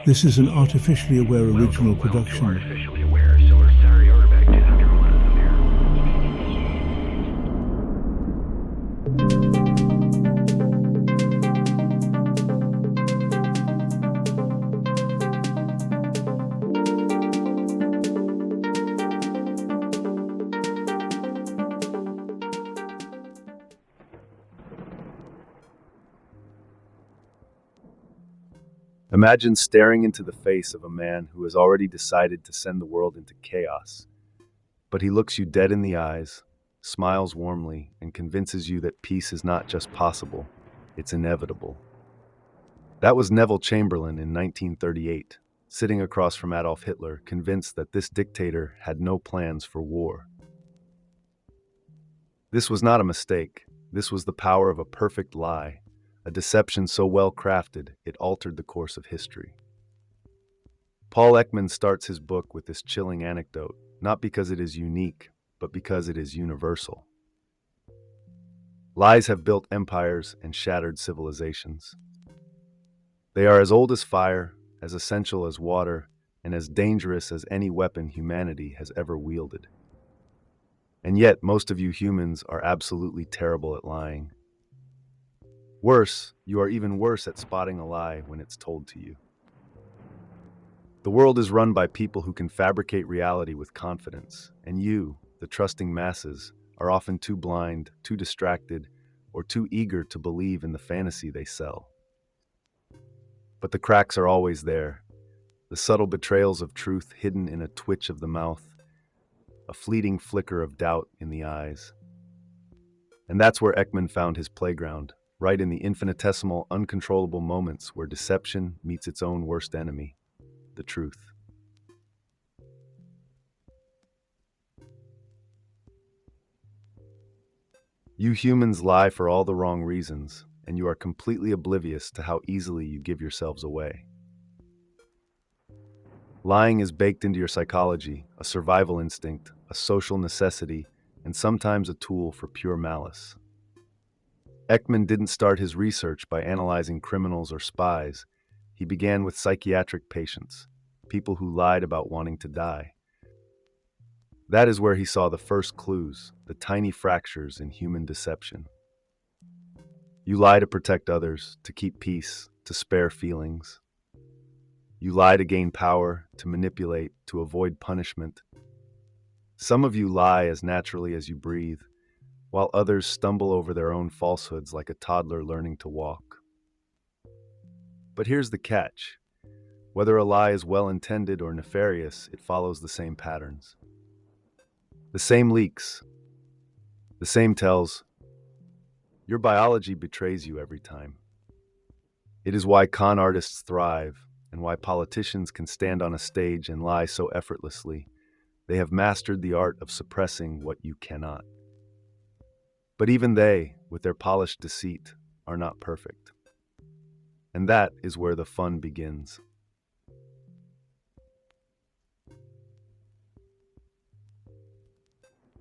This is an artificially aware original production. Artificially aware, so we're sorry, Orderback 201 Imagine staring into the face of a man who has already decided to send the world into chaos. But he looks you dead in the eyes, smiles warmly, and convinces you that peace is not just possible, it's inevitable. That was Neville Chamberlain in 1938, sitting across from Adolf Hitler, convinced that this dictator had no plans for war. This was not a mistake. This was the power of a perfect lie, a deception so well crafted it altered the course of history. Paul Ekman starts his book with this chilling anecdote, not because it is unique, but because it is universal. Lies have built empires and shattered civilizations. They are as old as fire, as essential as water, and as dangerous as any weapon humanity has ever wielded. And yet, most of you humans are absolutely terrible at lying. Worse, you are even worse at spotting a lie when it's told to you. The world is run by people who can fabricate reality with confidence, and you, the trusting masses, are often too blind, too distracted, or too eager to believe in the fantasy they sell. But the cracks are always there, the subtle betrayals of truth hidden in a twitch of the mouth, a fleeting flicker of doubt in the eyes. And that's where Ekman found his playground, right in the infinitesimal, uncontrollable moments where deception meets its own worst enemy, the truth. You humans lie for all the wrong reasons, and you are completely oblivious to how easily you give yourselves away. Lying is baked into your psychology, a survival instinct, a social necessity, and sometimes a tool for pure malice. Ekman didn't start his research by analyzing criminals or spies. He began with psychiatric patients, people who lied about wanting to die. That is where he saw the first clues, the tiny fractures in human deception. You lie to protect others, to keep peace, to spare feelings. You lie to gain power, to manipulate, to avoid punishment. Some of you lie as naturally as you breathe, while others stumble over their own falsehoods like a toddler learning to walk. But here's the catch. Whether a lie is well-intended or nefarious, it follows the same patterns. The same leaks, the same tells. Your biology betrays you every time. It is why con artists thrive, and why politicians can stand on a stage and lie so effortlessly. They have mastered the art of suppressing what you cannot. But even they, with their polished deceit, are not perfect. And that is where the fun begins.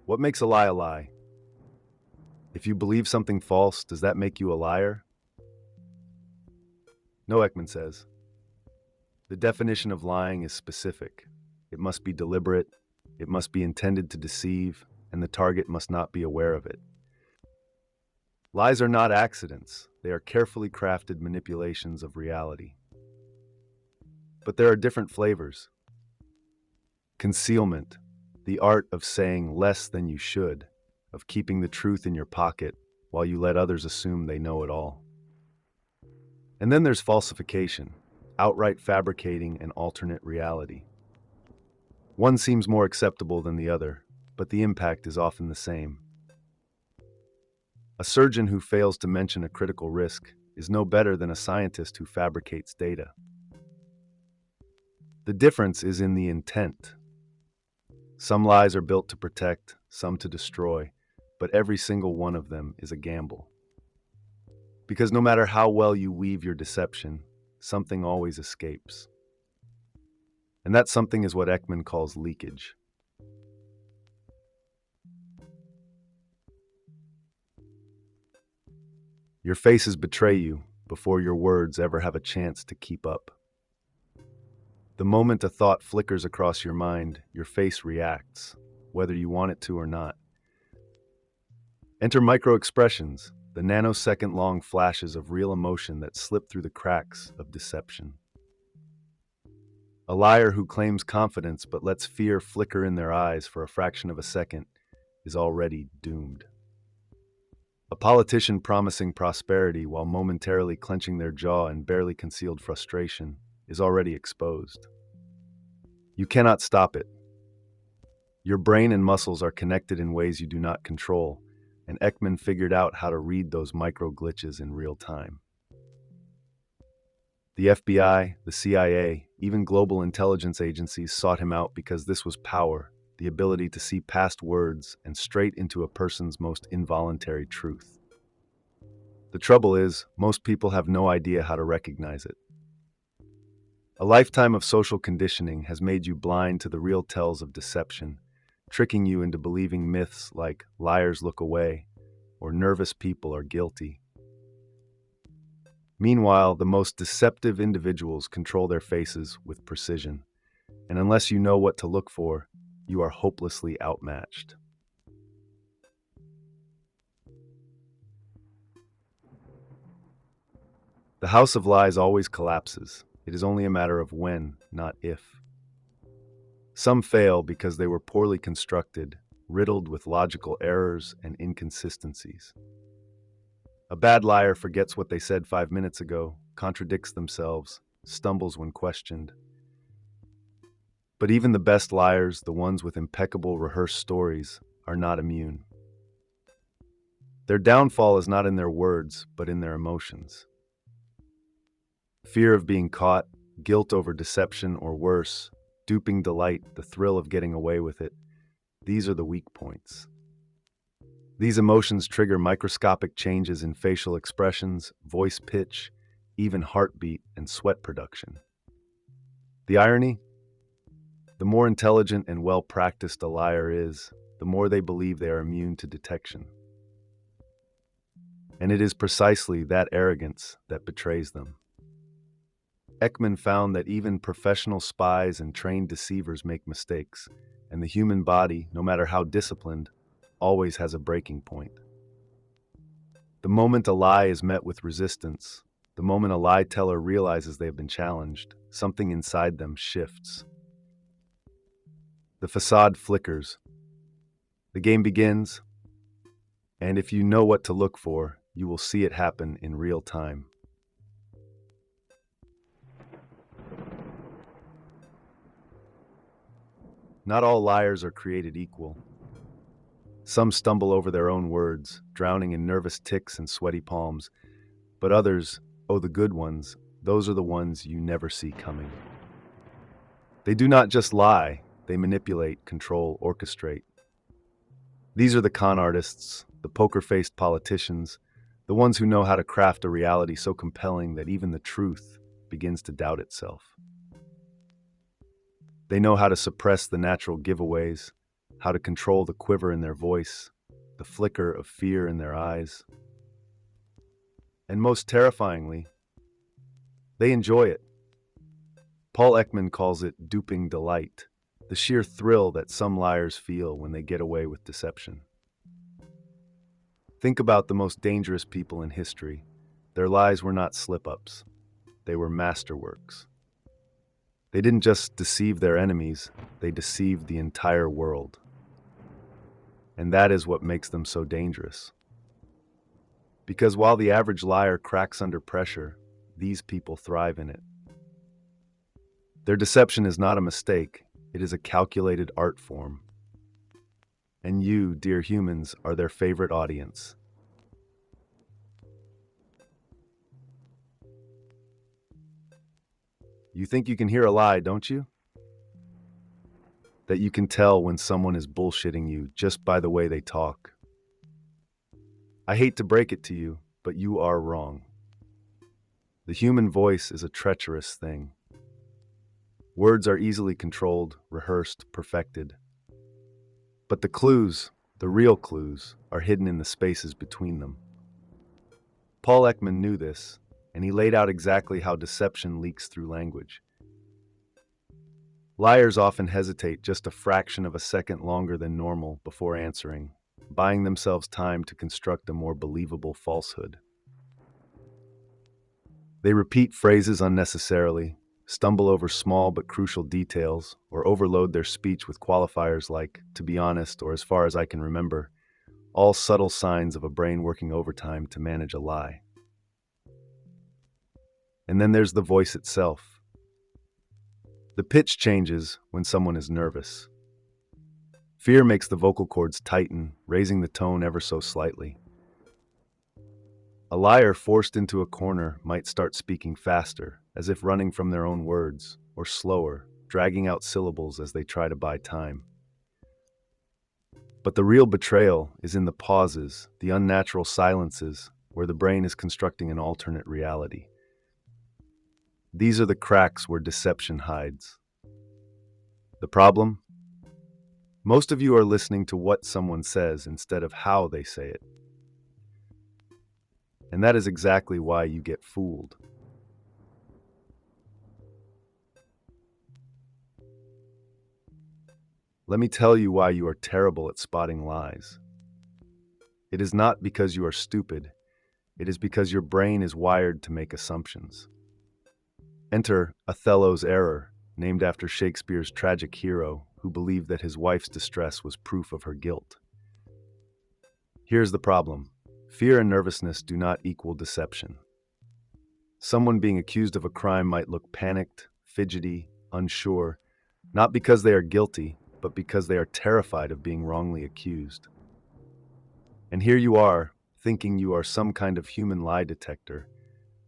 What makes a lie a lie? If you believe something false, does that make you a liar? No, Ekman says. The definition of lying is specific. It must be deliberate, it must be intended to deceive, and the target must not be aware of it. Lies are not accidents. They are carefully crafted manipulations of reality. But there are different flavors. Concealment, the art of saying less than you should, of keeping the truth in your pocket while you let others assume they know it all. And then there's falsification, outright fabricating an alternate reality. One seems more acceptable than the other, but the impact is often the same. A surgeon who fails to mention a critical risk is no better than a scientist who fabricates data. The difference is in the intent. Some lies are built to protect, some to destroy, but every single one of them is a gamble. Because no matter how well you weave your deception, something always escapes. And that something is what Ekman calls leakage. Your faces betray you before your words ever have a chance to keep up. The moment a thought flickers across your mind, your face reacts, whether you want it to or not. Enter microexpressions, the nanosecond-long flashes of real emotion that slip through the cracks of deception. A liar who claims confidence but lets fear flicker in their eyes for a fraction of a second is already doomed. A politician promising prosperity while momentarily clenching their jaw in barely concealed frustration is already exposed. You cannot stop it. Your brain and muscles are connected in ways you do not control, and Ekman figured out how to read those micro glitches in real time. The FBI, the CIA, even global intelligence agencies sought him out because this was power, the ability to see past words and straight into a person's most involuntary truth. The trouble is, most people have no idea how to recognize it. A lifetime of social conditioning has made you blind to the real tells of deception, tricking you into believing myths like liars look away or nervous people are guilty. Meanwhile, the most deceptive individuals control their faces with precision, and unless you know what to look for, you are hopelessly outmatched. The house of lies always collapses. It is only a matter of when, not if. Some fail because they were poorly constructed, riddled with logical errors and inconsistencies. A bad liar forgets what they said 5 minutes ago, contradicts themselves, stumbles when questioned. But even the best liars, the ones with impeccable rehearsed stories, are not immune. Their downfall is not in their words, but in their emotions. Fear of being caught, guilt over deception, or worse, duping delight, the thrill of getting away with it. These are the weak points. These emotions trigger microscopic changes in facial expressions, voice pitch, even heartbeat and sweat production. The irony? The more intelligent and well-practiced a liar is, the more they believe they are immune to detection. And it is precisely that arrogance that betrays them. Ekman found that even professional spies and trained deceivers make mistakes, and the human body, no matter how disciplined, always has a breaking point. The moment a lie is met with resistance, the moment a lie teller realizes they have been challenged, something inside them shifts. The facade flickers. The game begins, and if you know what to look for, you will see it happen in real time. Not all liars are created equal. Some stumble over their own words, drowning in nervous tics and sweaty palms, but others, oh the good ones, those are the ones you never see coming. They do not just lie, they manipulate, control, orchestrate. These are the con artists, the poker-faced politicians, the ones who know how to craft a reality so compelling that even the truth begins to doubt itself. They know how to suppress the natural giveaways, how to control the quiver in their voice, the flicker of fear in their eyes. And most terrifyingly, they enjoy it. Paul Ekman calls it duping delight, the sheer thrill that some liars feel when they get away with deception. Think about the most dangerous people in history. Their lies were not slip-ups. They were masterworks. They didn't just deceive their enemies, they deceived the entire world. And that is what makes them so dangerous. Because while the average liar cracks under pressure, these people thrive in it. Their deception is not a mistake, it is a calculated art form. And you, dear humans, are their favorite audience. You think you can hear a lie, don't you? That you can tell when someone is bullshitting you just by the way they talk. I hate to break it to you, but you are wrong. The human voice is a treacherous thing. Words are easily controlled, rehearsed, perfected. But the clues, the real clues, are hidden in the spaces between them. Paul Ekman knew this, and he laid out exactly how deception leaks through language. Liars often hesitate just a fraction of a second longer than normal before answering, buying themselves time to construct a more believable falsehood. They repeat phrases unnecessarily, stumble over small but crucial details, or overload their speech with qualifiers like, to be honest, or as far as I can remember, all subtle signs of a brain working overtime to manage a lie. And then there's the voice itself. The pitch changes when someone is nervous. Fear makes the vocal cords tighten, raising the tone ever so slightly. A liar forced into a corner might start speaking faster, as if running from their own words, or slower, dragging out syllables as they try to buy time. But the real betrayal is in the pauses, the unnatural silences, where the brain is constructing an alternate reality. These are the cracks where deception hides. The problem? Most of you are listening to what someone says instead of how they say it. And that is exactly why you get fooled. Let me tell you why you are terrible at spotting lies. It is not because you are stupid, it is because your brain is wired to make assumptions. Enter Othello's error, named after Shakespeare's tragic hero who believed that his wife's distress was proof of her guilt. Here's the problem. Fear and nervousness do not equal deception. Someone being accused of a crime might look panicked, fidgety, unsure, not because they are guilty, but because they are terrified of being wrongly accused. And here you are, thinking you are some kind of human lie detector,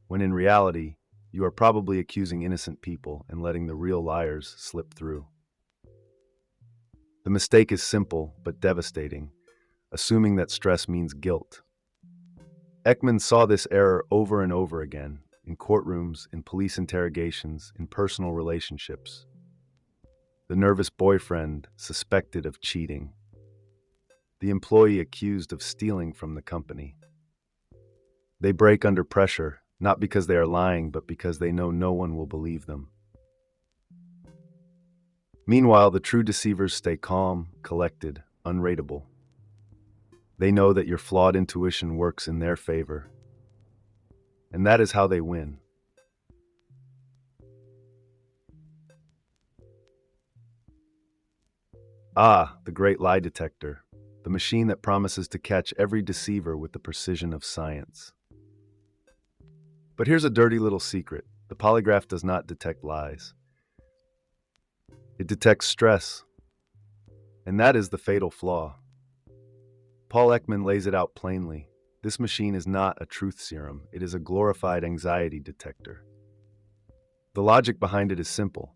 when in reality, you are probably accusing innocent people and letting the real liars slip through. The mistake is simple but devastating, assuming that stress means guilt. Ekman saw this error over and over again, in courtrooms, in police interrogations, in personal relationships. The nervous boyfriend suspected of cheating. The employee accused of stealing from the company. They break under pressure, not because they are lying, but because they know no one will believe them. Meanwhile, the true deceivers stay calm, collected, unrateable. They know that your flawed intuition works in their favor. And that is how they win. Ah, the great lie detector, the machine that promises to catch every deceiver with the precision of science. But here's a dirty little secret. The polygraph does not detect lies. It detects stress. And that is the fatal flaw. Paul Ekman lays it out plainly. This machine is not a truth serum. It is a glorified anxiety detector. The logic behind it is simple.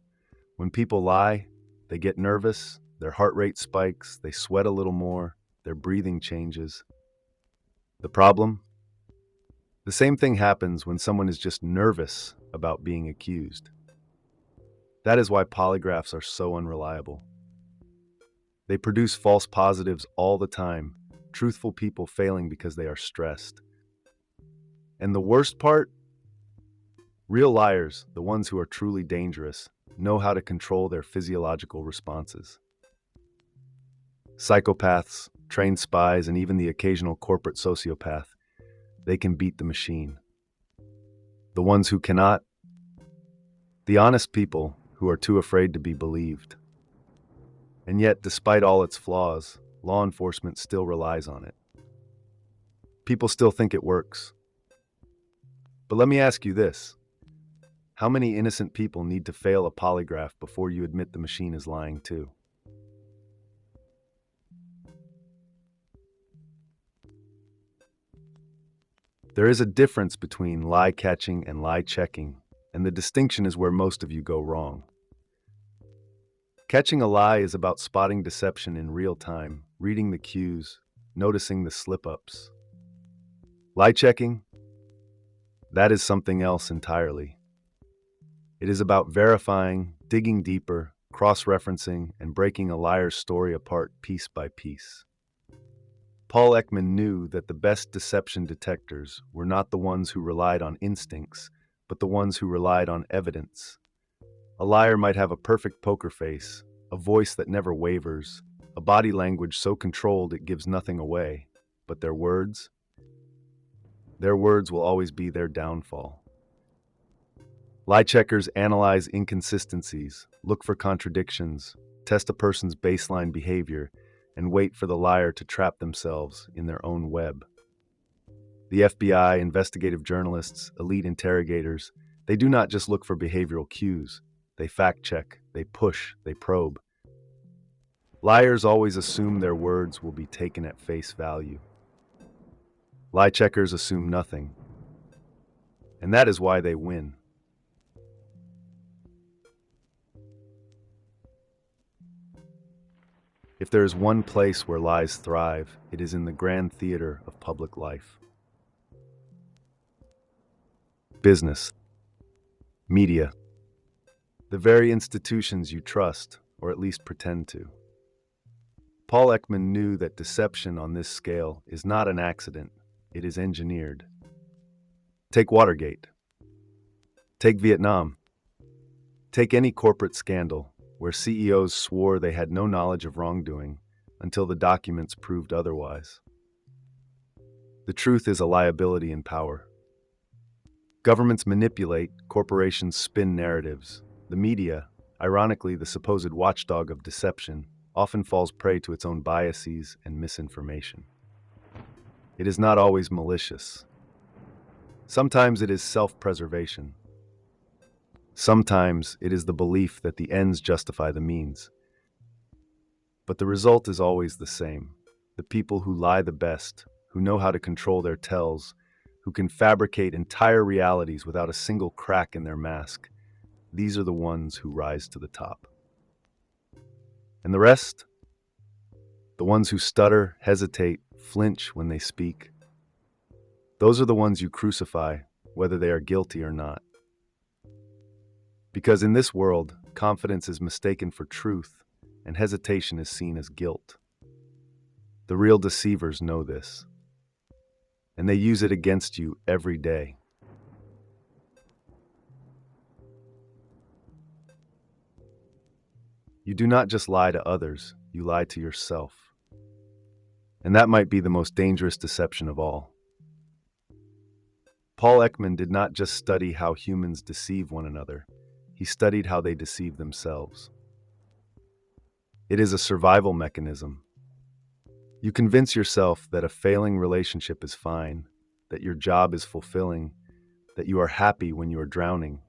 When people lie, they get nervous, their heart rate spikes, they sweat a little more, their breathing changes. The problem? The same thing happens when someone is just nervous about being accused. That is why polygraphs are so unreliable. They produce false positives all the time, truthful people failing because they are stressed. And the worst part? Real liars, the ones who are truly dangerous, know how to control their physiological responses. Psychopaths, trained spies, and even the occasional corporate sociopath, they can beat the machine. The ones who cannot? The honest people who are too afraid to be believed. And yet, despite all its flaws, law enforcement still relies on it. People still think it works. But let me ask you this. How many innocent people need to fail a polygraph before you admit the machine is lying too? There is a difference between lie catching and lie checking, and the distinction is where most of you go wrong. Catching a lie is about spotting deception in real time, reading the cues, noticing the slip-ups. Lie checking? That is something else entirely. It is about verifying, digging deeper, cross-referencing, and breaking a liar's story apart piece by piece. Paul Ekman knew that the best deception detectors were not the ones who relied on instincts, but the ones who relied on evidence, A liar might have a perfect poker face, a voice that never wavers, a body language so controlled it gives nothing away, but their words will always be their downfall. Lie checkers analyze inconsistencies, look for contradictions, test a person's baseline behavior, and wait for the liar to trap themselves in their own web. The FBI, investigative journalists, elite interrogators, they do not just look for behavioral cues. They fact check, they push, they probe. Liars always assume their words will be taken at face value. Lie checkers assume nothing. And that is why they win. If there is one place where lies thrive, it is in the grand theater of public life. Business, media, the very institutions you trust, or at least pretend to. Paul Ekman knew that deception on this scale is not an accident, it is engineered. Take Watergate. Take Vietnam. Take any corporate scandal where CEOs swore they had no knowledge of wrongdoing until the documents proved otherwise. The truth is a liability in power. Governments manipulate, corporations spin narratives. The media, ironically the supposed watchdog of deception, often falls prey to its own biases and misinformation. It is not always malicious. Sometimes it is self-preservation. Sometimes it is the belief that the ends justify the means. But the result is always the same. The people who lie the best, who know how to control their tells, who can fabricate entire realities without a single crack in their mask, these are the ones who rise to the top. And the rest? The ones who stutter, hesitate, flinch when they speak. Those are the ones you crucify, whether they are guilty or not. Because in this world, confidence is mistaken for truth, and hesitation is seen as guilt. The real deceivers know this, and they use it against you every day. You do not just lie to others, you lie to yourself. And that might be the most dangerous deception of all. Paul Ekman did not just study how humans deceive one another, he studied how they deceive themselves. It is a survival mechanism. You convince yourself that a failing relationship is fine, that your job is fulfilling, that you are happy when you are drowning.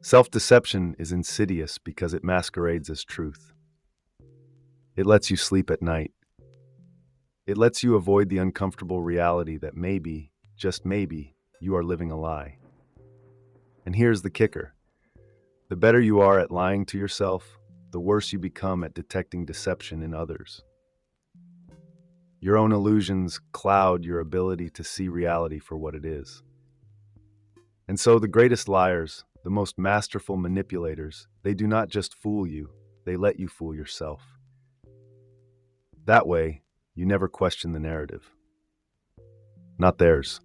Self-deception is insidious because it masquerades as truth. It lets you sleep at night. It lets you avoid the uncomfortable reality that maybe, just maybe, you are living a lie. And here's the kicker. The better you are at lying to yourself, the worse you become at detecting deception in others. Your own illusions cloud your ability to see reality for what it is. And so the greatest liars, the most masterful manipulators, they do not just fool you, they let you fool yourself. That way, you never question the narrative. Not theirs.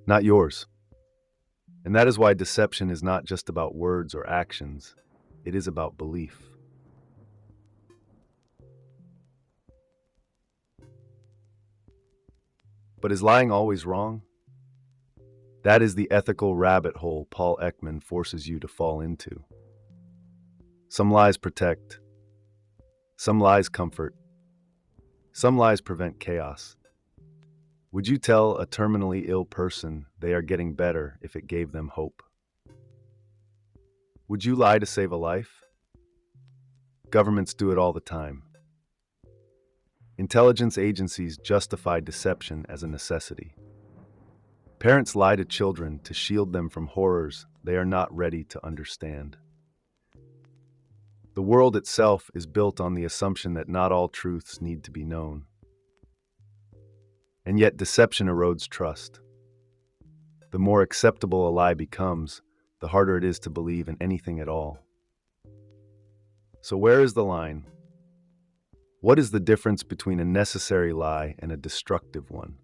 Not yours. And that is why deception is not just about words or actions, it is about belief. But is lying always wrong? That is the ethical rabbit hole Paul Ekman forces you to fall into. Some lies protect. Some lies comfort. Some lies prevent chaos. Would you tell a terminally ill person they are getting better if it gave them hope? Would you lie to save a life? Governments do it all the time. Intelligence agencies justify deception as a necessity. Parents lie to children to shield them from horrors they are not ready to understand. The world itself is built on the assumption that not all truths need to be known. And yet deception erodes trust. The more acceptable a lie becomes, the harder it is to believe in anything at all. So where is the line? What is the difference between a necessary lie and a destructive one?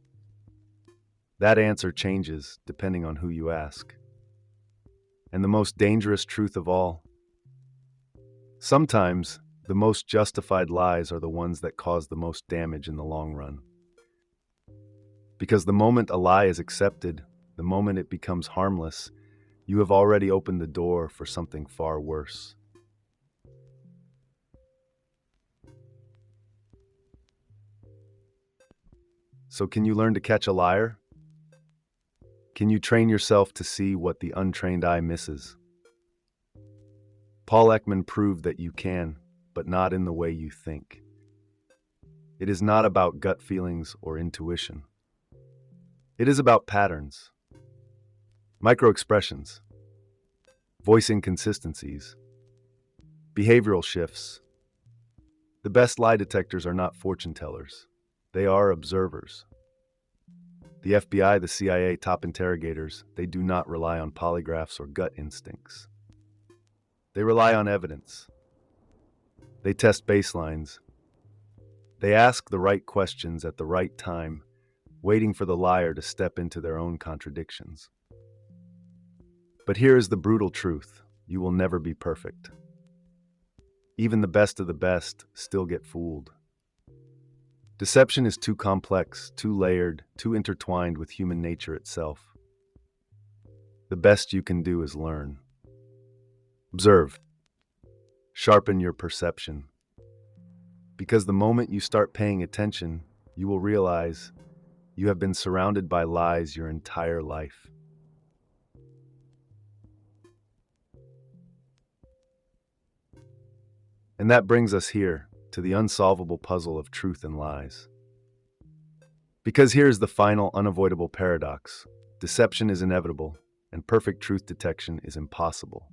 That answer changes depending on who you ask. And the most dangerous truth of all, sometimes the most justified lies are the ones that cause the most damage in the long run. Because the moment a lie is accepted, the moment it becomes harmless, you have already opened the door for something far worse. So can you learn to catch a liar? Can you train yourself to see what the untrained eye misses? Paul Ekman proved that you can, but not in the way you think. It is not about gut feelings or intuition. It is about patterns, microexpressions, voice inconsistencies, behavioral shifts. The best lie detectors are not fortune tellers. They are observers. The FBI, the CIA, top interrogators, they do not rely on polygraphs or gut instincts. They rely on evidence. They test baselines. They ask the right questions at the right time, waiting for the liar to step into their own contradictions. But here is the brutal truth: you will never be perfect. Even the best of the best still get fooled. Deception is too complex, too layered, too intertwined with human nature itself. The best you can do is learn. Observe. Sharpen your perception. Because the moment you start paying attention, you will realize you have been surrounded by lies your entire life. And that brings us here to the unsolvable puzzle of truth and lies. Because here's the final unavoidable paradox: deception is inevitable, and perfect truth detection is impossible.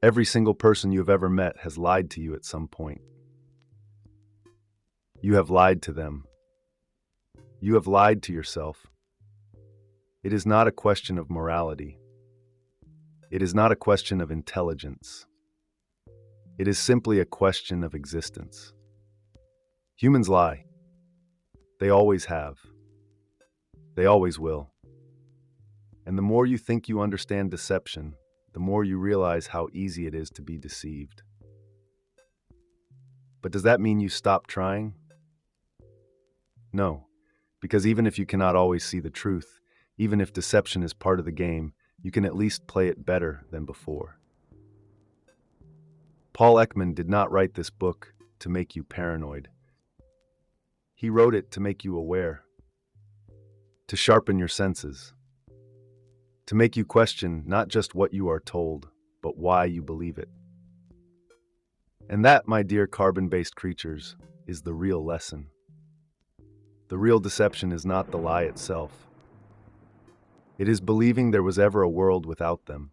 Every single person you have ever met has lied to you at some point. You have lied to them. You have lied to yourself. It is not a question of morality. It is not a question of intelligence. It is simply a question of existence. Humans lie. They always have. They always will. And the more you think you understand deception, the more you realize how easy it is to be deceived. But does that mean you stop trying? No, because even if you cannot always see the truth, even if deception is part of the game, you can at least play it better than before. Paul Ekman did not write this book to make you paranoid. He wrote it to make you aware, to sharpen your senses, to make you question not just what you are told, but why you believe it. And that, my dear carbon-based creatures, is the real lesson. The real deception is not the lie itself. It is believing there was ever a world without them.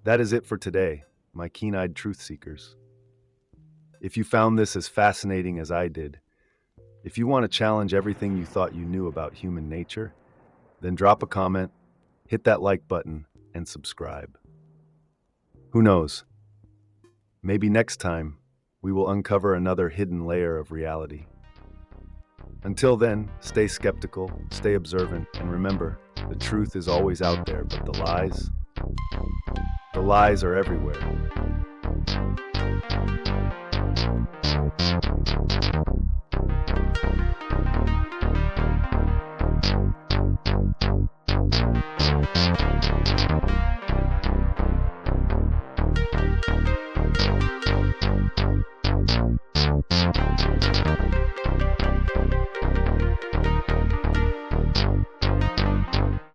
That is it for today, my keen-eyed truth seekers. If you found this as fascinating as I did, if you want to challenge everything you thought you knew about human nature, then drop a comment, hit that like button, and subscribe. Who knows? Maybe next time, we will uncover another hidden layer of reality. Until then, stay skeptical, stay observant, and remember, the truth is always out there, but the lies are everywhere.